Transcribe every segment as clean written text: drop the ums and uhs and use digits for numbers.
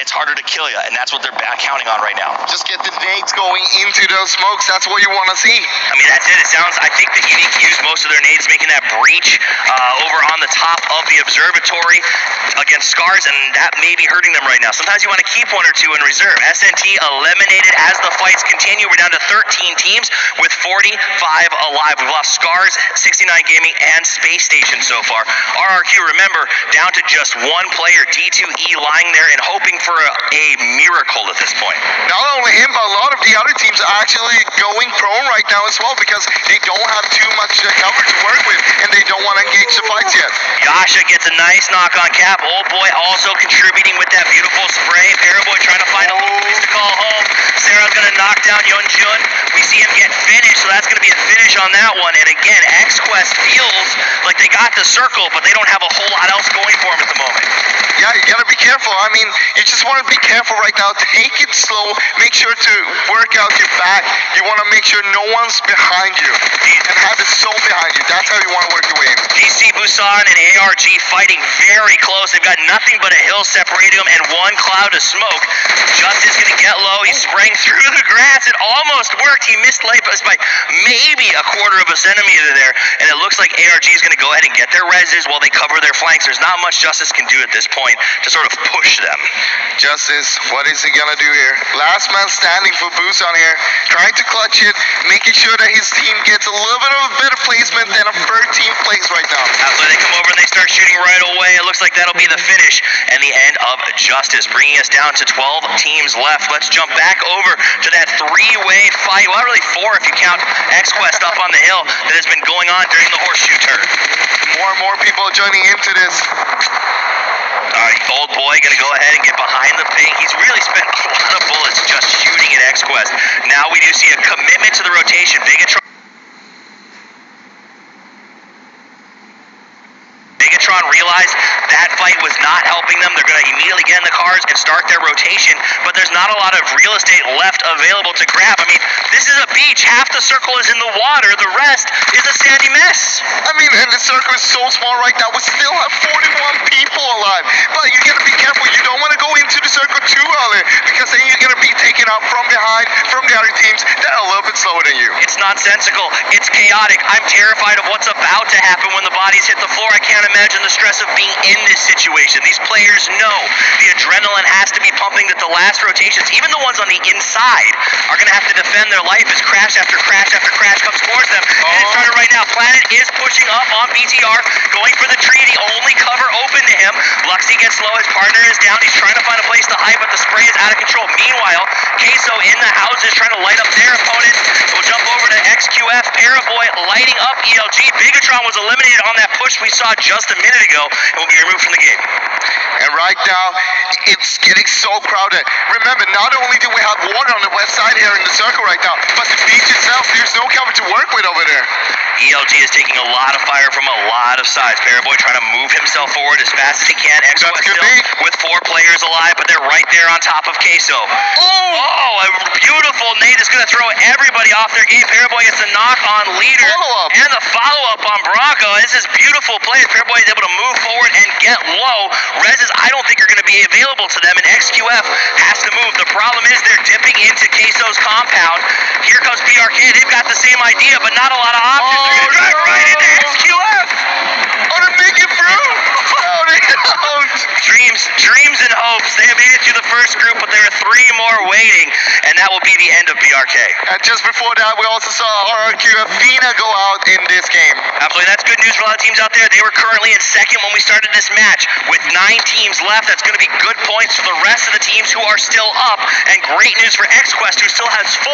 it's harder to kill you, and that's what they're counting on right now. Just get the nades going into those smokes. That's what you want to see. I mean, that's it. It sounds, I think that Unique used most of their nades making that breach over on the top of the observatory against Scars, and that may be hurting them right now. Sometimes you want to keep one or two in reserve. SNT eliminated as the fights continue. We're down to 13 teams with 45 alive. We've lost Scars, 69 Gaming, and Space Station so far. RRQ, remember, down to just one player, D2E, lying there and hoping for a miracle at this point. Not only him, but a lot of the other teams are actually going prone right now as well because they don't have too much cover to work with and they don't want to engage the fights yet. Yasha gets a nice knock on Cap. Old Boy also contributing with that beautiful spray. Paraboy trying to find a little place to call home. Sarah's going to knock down Yeonjun. We see him get finished, so that's going to be a finish on that one. And again, X-Quest feels like they got the circle, but they don't have a whole lot else going for them at the moment. Yeah, you gotta be careful. I mean, you just want to be careful right now. Take it slow. Make sure to work out your back. You want to make sure no one's behind you and have the zone behind you. That's how you want to work your way in. DC Busan and ARG fighting very close. They've got nothing but a hill separating them and one cloud of smoke. Justice going to get low. He sprang through the grass. It almost worked. He missed Lapis by maybe a quarter of a centimeter there. And it looks like ARG is going to go ahead and get their reses while they cover their flanks. There's not much Justice can do at this point to sort of push them. Justice, what is he going to do here? Last man standing for Busan here. Trying to clutch it. Making sure that his team gets a little bit of a better placement than a 13th place right now. Absolutely. They come over and they start shooting right away. It looks like that'll be the finish and the end of Justice, bringing us down to 12 teams left. Let's jump back over to that three-way fight. Well, really four if you count X-Quest up on the hill that has been going on during the horseshoe turn. More and more people joining into this. Alright, Old Boy gonna go ahead and get behind the ping. He's really spent a lot of bullets just shooting at X-Quest. Now we do see a commitment to the rotation. Bigatron realized that fight was not helping them. They're going to immediately get in the cars and start their rotation, but there's not a lot of real estate left available to grab. I mean, this is a beach. Half the circle is in the water. The rest is a sandy mess. I mean, and the circle is so small right now. We still have 41 people alive, but you got to be careful. You don't want to go into the circle too early because then you're going to be taken out from behind, from the other teams that are a little bit slower than you. It's nonsensical. It's chaotic. I'm terrified of what's about to happen when the bodies hit the floor. I can't imagine the stress of being in this situation. These players know the adrenaline has to be pumping, that the last rotations, even the ones on the inside, are going to have to defend their life as crash after crash after crash comes towards them. And it's started right now. Planet is pushing up on BTR, going for the tree, the only cover open to him. Luxy gets low. His partner is down. He's trying to find a place to hide, but the spray is out of control. Meanwhile, Queso in the houses trying to light up their opponent. We'll jump over to XQF. Paraboy lighting up ELG. Bigatron was eliminated on that push we saw just a minute ago and will be removed from the game. And right now, it's getting so crowded. Remember, not only do we have water on the west side here in the circle right now, but the beach itself, there's no cover to work with over there. ELG is taking a lot of fire from a lot of sides. Paraboy trying to move himself forward as fast as he can. XQF still with 4 players alive, but they're right there on top of Queso. Oh, a beautiful nade is going to throw everybody off their game. Paraboy gets a knock on leader and the follow-up on Bronco. This is beautiful play. Paraboy is able to move forward and get low. Reses, I don't think are going to be available to them, and XQF has to move. The problem is they're dipping into Queso's compound. Here comes PRK. They've got the same idea, but not a lot of options. They're going to drive right into XQF. Oh, they're making through. Oh, they don't. Dreams and hopes. They have made it through the first group, but there are 3 more waiting, and that will be the end of PRK. And just before that, we also saw RRQ Athena go out in this game. Absolutely. That's good news for a lot of teams out there. They were currently in second when we started this match. With 9 teams left, that's going to be good points for the rest of the teams who are still up, and great news for XQuest, who still has 4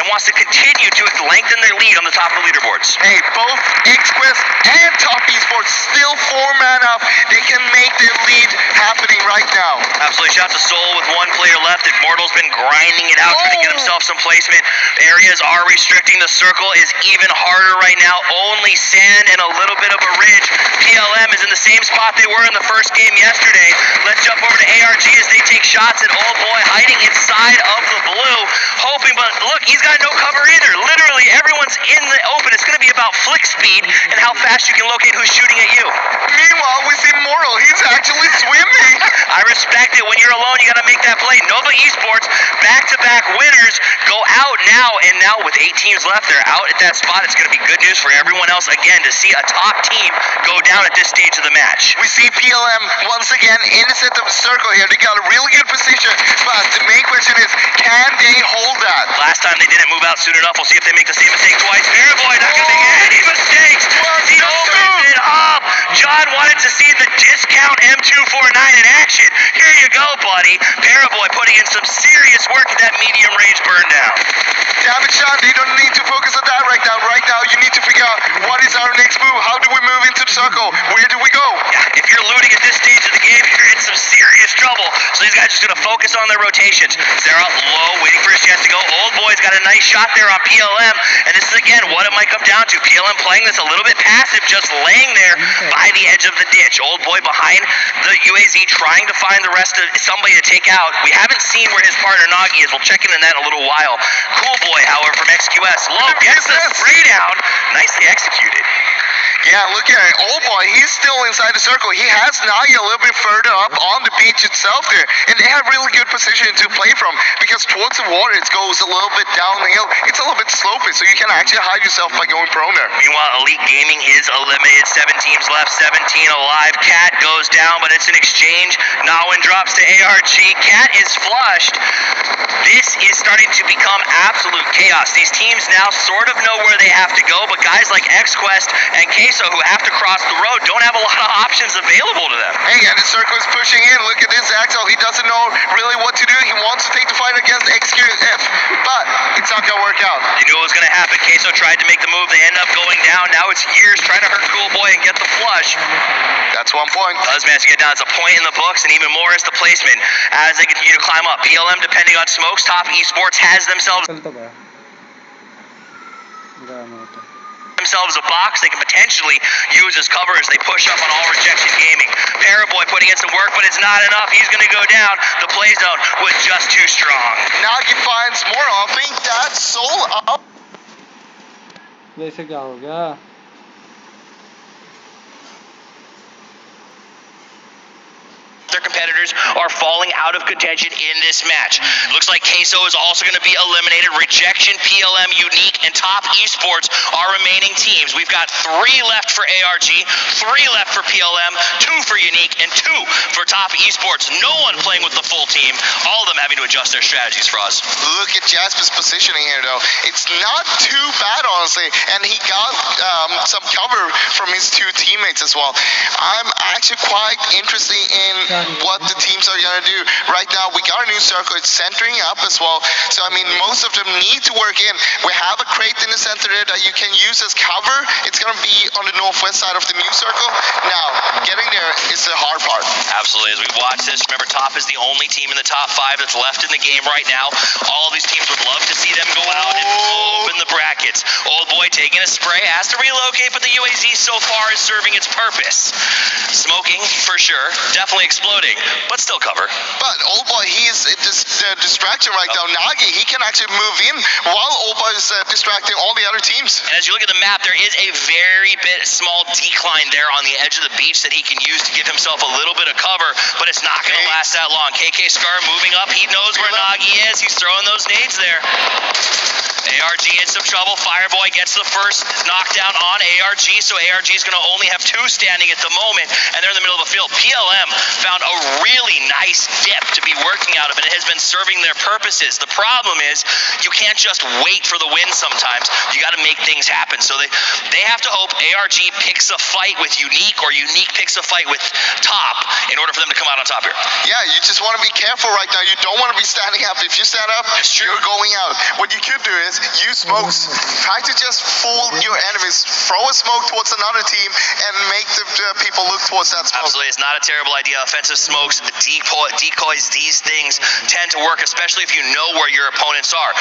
and wants to continue to lengthen their lead on the top of the leaderboards. Hey, both XQuest and Top Esports still 4 man up. They can make their lead happening right now. Absolutely. Shout out to Soul with 1 player left. Immortal's been grinding it out. out, trying to get himself some placement. Areas are restricting. The circle is even harder right now. Only sand and a little bit of a ridge. PLM is in the same spot they were in the first game yesterday. Let's jump over to ARG as they take shots at Old Boy hiding inside of the blue, hoping, but look, he's got no cover either. Literally, everyone's in the open. It's going to be about flick speed and how fast you can locate who's shooting at you. Meanwhile, with Immortal, he's actually swimming. I respect it. When you're alone, you got to make that play. Nova Esports, back-to-back winners, go out now, and now with 8 teams left, they're out at that spot. It's going to be good news for everyone else, again, to see a top team go down at this stage of the match. We see PLM once again in the center of the circle here. They got a really good position, but the main question is, can they hold that? Last time they didn't move out soon enough. We'll see if they make the same mistake twice. Paraboy not going to make any mistakes. He opens it up. John wanted to see the discount M249 in action. Here you go, buddy. Paraboy putting in some serious work at that medium range burn down. Damn it, Sean, they don't need to focus on that right now. Right now, you need to figure out what is our next move. How do we move into the circle? Where do we go? Yeah, if you're looting at this stage of the game, you're in some serious trouble. So these guys are just going to focus on their rotations. They're up low, waiting for his chance to go. Old Boy's got a nice shot there on PLM. And this is, again, what it might come down to. PLM playing this a little bit passive, just laying there by the edge of the ditch. Old Boy behind the UAZ trying to find the rest of somebody to take out. We haven't seen where his partner Nagi is. We'll check in on that in a little while. Cool Boy, however, from XQS. Low gets the spray down. Nicely executed. Yeah, look at it. Old Boy, he's still inside the circle. He has Nagi a little bit further up on the beach itself there. And they have really good position to play from because towards the water it goes a little bit down the hill. It's a little bit slopey, so you can actually hide yourself by going prone there. Meanwhile, Elite Gaming is eliminated. 7 teams left, 17 alive. Cat goes down, but it's an exchange. Nawin drops to ARG. Cat is flushed. This is starting to become absolute chaos. These teams now sort of know where they have to go, but guys like XQuest and Queso, who have to cross the road, don't have a lot of options available to them. Hey, and the circle is pushing in. Look at this Axel. He doesn't know really what to do. He wants to take the fight against XQF, but it's not going to work out. You knew it was going to happen. Queso tried to make the move. They end up going down. Now it's Years trying to hurt Cool Boy and get the flush. That's 1 point. Does manage to get down. It's a point in the books, and even more is the placement as they continue to climb up. PLM, depending on smokes, Top Esports has themselves a box they can potentially use as cover as they push up on all rejection gaming. Paraboy putting in some work, but it's not enough. He's going to go down. The play zone was just too strong. Nagi finds more. I think that's soul up. वैसे क्या हो गया? Their competitors are falling out of contention in this match. Looks like Queso is also going to be eliminated. Rejection, PLM, Unique, and Top Esports are remaining teams. We've got 3 left for ARG, 3 left for PLM, 2 for Unique, and 2 for Top Esports. No one playing with the full team. All of them having to adjust their strategies for us. Look at Jasper's positioning here, though. It's not too bad, honestly, and he got some cover from his 2 teammates as well. I'm actually quite interested in what the teams are going to do. Right now, we got a new circle. It's centering up as well. So, I mean, most of them need to work in. We have a crate in the center there that you can use as cover. It's going to be on the northwest side of the new circle. Now, getting there is the hard part. Absolutely. As we watch this, remember, Top is the only team in the top 5 that's left in the game right now. All of these teams would love to see them go out and open the brackets. Old Boy taking a spray, has to relocate, but the UAZ so far is serving its purpose. Smoking, for sure. Definitely exploding, but still cover. But Old Boy, he is the distraction right now. Nagi, he can actually move in while Old Boy is distracting all the other teams. And as you look at the map, there is a very small decline there on the edge of the beach that he can use to give himself a little bit of cover, but it's not going to last that long. KK Scar moving up. He knows where Nagi is. He's throwing those nades there. ARG in some trouble. Fireboy gets the first knockdown on ARG, so ARG is going to only have 2 standing at the moment, and they're in the middle of the field. PLM found a really nice dip to be working out of, and it has been serving their purposes. The problem is you can't just wait for the win sometimes. You got to make things happen. So they have to hope ARG picks a fight with Unique, or Unique picks a fight with Top in order for them to come out on top here. Yeah, you just want to be careful right now. You don't want to be standing up. If you stand up, you're going out. What you could do is you smokes. Try to just fool your enemies. Throw a smoke towards another team and make the people look towards that smoke. Absolutely, it's not a terrible idea. Offensive smokes, decoys, these things tend to work, especially if you know where your opponents are.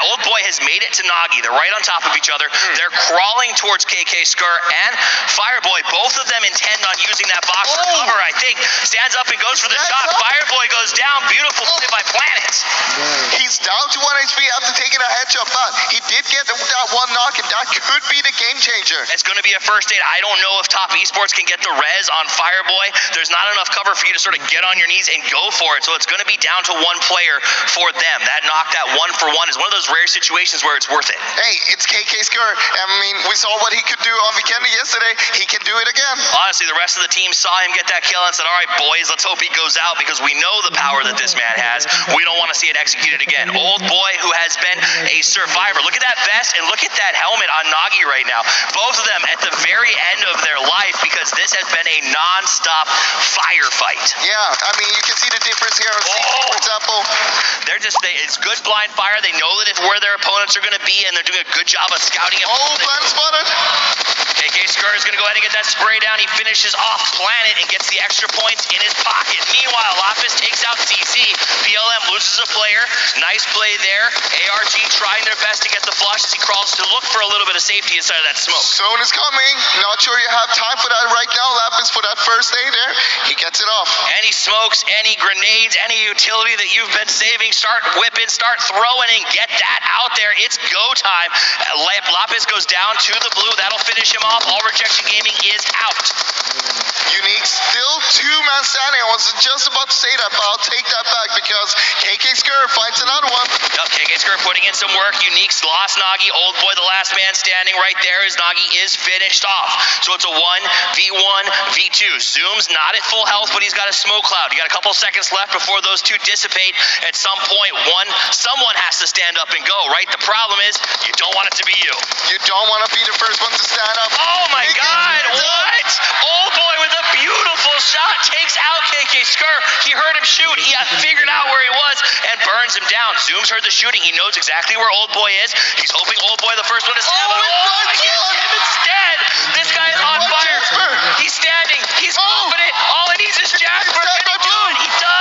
Old Boy has made it to Nagi. They're right on top of each other. They're crawling towards KK Skur and Fireboy. Both of them intend on using that box for cover, I think. Stands up and goes for the shot. Fireboy goes down. Beautiful play by Planet. He's down to 1 HP after taking a headshot, but he did get that one knock, and that could be the game changer. It's going to be a first aid. I don't know if Top Esports can get the res on Fireboy. There's not enough cover for you to sort of get on your knees and go for it, so it's going to be down to one player for them. That knock, that 1-for-1 is one of those rare situations where it's worth it. Hey, it's KK Skur. I mean, we saw what he could do on Vikendi yesterday. He can do it again. Honestly, the rest of the team saw him get that kill and said, all right, boys, let's hope he goes out because we know the power that this man has. We don't want to see it executed again. Old Boy, who has been a survivor. Look at that vest and look at that helmet on Nagi right now. Both of them at the very end of their life because this has been a non-stop firefight. Yeah, I mean, you can see the difference here on CT, for example. It's good blind fire. They know that if where their opponents are going to be, and they're doing a good job of scouting it. Blind spotted. KK Skur is going to go ahead and get that spray down. He finishes off Planet and gets the extra points in his pocket. Meanwhile, Lapis takes out CC. PLM loses a player. Nice play there. ARG trying their best to get the flush as he crawls to look for a little bit of safety inside of that smoke. Zone is coming. Not sure you have time for that right now, Lapis, for that first aid there. He gets it off. Any smokes, any grenades, any utility that you've been saving, start whipping, start throwing, and get that out there. It's go time. Lapis goes down to the blue. That'll finish him off. All Rejection Gaming is out. Unique still 2-man standing. I was just about to say that, but I'll take that back because KK Skur finds another one. Yep, KK Skur putting in some work. Unique's lost Nagi. Old Boy, the last man standing right there as Nagi is finished off. So it's a 1v1, v2. Zoom's not at full health, but he's got a smoke cloud. You got a couple seconds left before those two dissipate. At some point, someone has to stand up and go, right? The problem is, you don't want it to be you. You don't want to be the first one to stand up. Oh my God, what? Old Boy with a beautiful shot takes out KK Skur. He heard him shoot. He figured out where he was and burns him down. Zoom's heard the shooting. He knows exactly where Old Boy is. He's hoping Old Boy the first one to stab him. Oh, he gets him instead. This guy is on fire. He's standing. He's confident. All he needs is Jasper. Can he do it? He does.